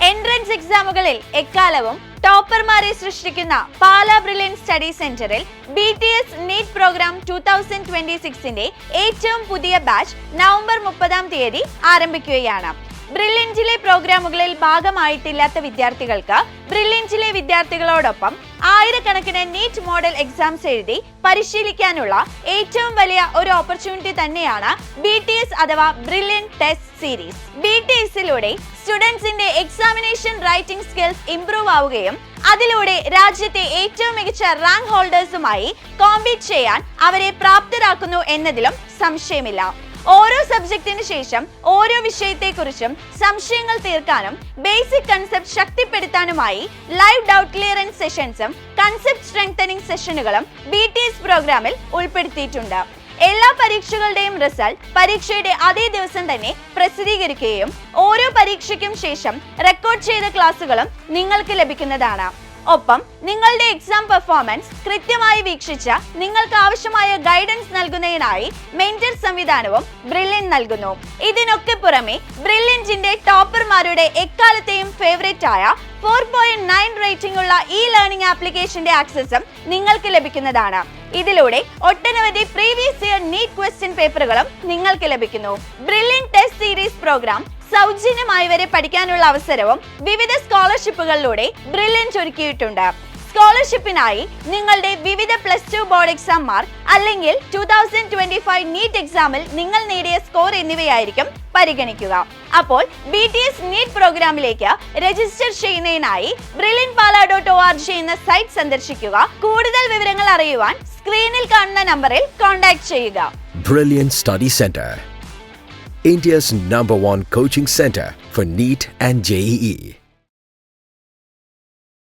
Entrance എക്സാമുകളിൽ എക്കാലവും ടോപ്പർമാരെ സൃഷ്ടിക്കുന്ന Pala brilliant study സെന്ററിൽ BTS നീറ്റ് പ്രോഗ്രാം 2026ന്റെ ഏറ്റവും പുതിയ ബാച്ച് നവംബർ 30 ആരംഭിക്കുകയാണ്. ബ്രില്യൻറ്റിലെ പ്രോഗ്രാമുകളിൽ ഭാഗമായിട്ടില്ലാത്ത വിദ്യാർത്ഥികൾക്ക് ബ്രില്യൻറ്റിലെ വിദ്യാർത്ഥികളോടൊപ്പം ആയിരക്കണക്കിന് നീറ്റ് മോഡൽ എക്സാംസ് എഴുതി പരിശീലിക്കാനുള്ള ഏറ്റവും വലിയ ഒരു ഓപ്പർച്യൂണിറ്റി തന്നെയാണ് BTS അഥവാ ബ്രില്യൻ ടെസ്റ്റ് സീരീസ്. BTSലൂടെ സ്റ്റുഡൻസിന്റെ എക്സാമിനേഷൻ റൈറ്റിംഗ് സ്കിൽസ് ഇംപ്രൂവ് ആവുകയും അതിലൂടെ രാജ്യത്തെ ഏറ്റവും മികച്ച റാങ്ക് ഹോൾഡേഴ്സുമായി കോമ്പീറ്റ് ചെയ്യാൻ അവരെ പ്രാപ്തരാക്കുന്നു എന്നതിലും സംശയമില്ല. ഓരോ സബ്ജക്റ്റിന് ശേഷം ഓരോ വിഷയത്തെക്കുറിച്ചും സംശയങ്ങൾ തീർക്കാനും ബേസിക് കൺസെപ്റ്റ് ശക്തിപ്പെടുത്താനുമായി ലൈവ് ഡൗട്ട് ക്ലിയറൻസ് സെഷൻസും കൺസെപ്റ്റ് സ്ട്രെങ്തനിങ് സെഷനുകളും BTS പ്രോഗ്രാമിൽ ഉൾപ്പെടുത്തിയിട്ടുണ്ട്. എല്ലാ പരീക്ഷകളുടെയും റിസൾട്ട് പരീക്ഷയുടെ അതേ ദിവസം തന്നെ പ്രസിദ്ധീകരിക്കുകയും ഓരോ പരീക്ഷയ്ക്കും ശേഷം റെക്കോർഡ് ചെയ്ത ക്ലാസുകളും നിങ്ങൾക്ക് ലഭിക്കുന്നതാണ്. ഒപ്പം നിങ്ങളുടെ എക്സാം പെർഫോമൻസ് കൃത്യമായി വീക്ഷിച്ച നിങ്ങൾക്ക് ആവശ്യമായ ഗൈഡൻസ് നൽകുന്നതിനായി മെന്റർ സംവിധാനവും ബ്രില്യൻ നൽകുന്നു. ഇതിനൊക്കെ പുറമെ ബ്രില്യൻറ്റിന്റെ ടോപ്പർമാരുടെ എക്കാലത്തെയും ഫേവറേറ്റ് ആയ 4.9 റേറ്റിംഗ് ഉള്ള ലേണിംഗ് ആപ്ലിക്കേഷന്റെ ആക്സസും നിങ്ങൾക്ക് ലഭിക്കുന്നതാണ്. ഇതിലൂടെ ഒട്ടനവധി പ്രീവിയസ് ഇയർ നീറ്റ് ക്വസ്റ്റ്യൻ പേപ്പറുകളും നിങ്ങൾക്ക് ലഭിക്കുന്നു. ബ്രില്യൻ ടെസ്റ്റ് സീരീസ് പ്രോഗ്രാം സൗജന്യമായി വരെ പഠിക്കാനുള്ള അവസരവും വിവിധ സ്കോളർഷിപ്പുകളിലൂടെ ബ്രില്യൻറ്റ് ഒരുക്കിയിട്ടുണ്ട്. സ്കോളർഷിപ്പിനായി നിങ്ങളുടെ വിവിധ +2 ബോർഡ് എക്സാം മാർക്ക് അല്ലെങ്കിൽ 2025 നീറ്റ് എക്സാമിൽ നിങ്ങൾ നേടിയ സ്കോർ എന്നിവയായിരിക്കും പരിഗണിക്കുക. അപ്പോൾ BTS നീറ്റ് പ്രോഗ്രാമിലേക്ക് രജിസ്റ്റർ ചെയ്യുന്നതിനായി brilliantpala.org എന്ന സൈറ്റ് സന്ദർശിക്കുക. കൂടുതൽ വിവരങ്ങൾ അറിയുവാൻ സ്ക്രീനിൽ കാണുന്ന നമ്പറിൽ കോൺടാക്ട് ചെയ്യുക. Brilliant Study Center, India's #1 coaching center for NEET and JEE.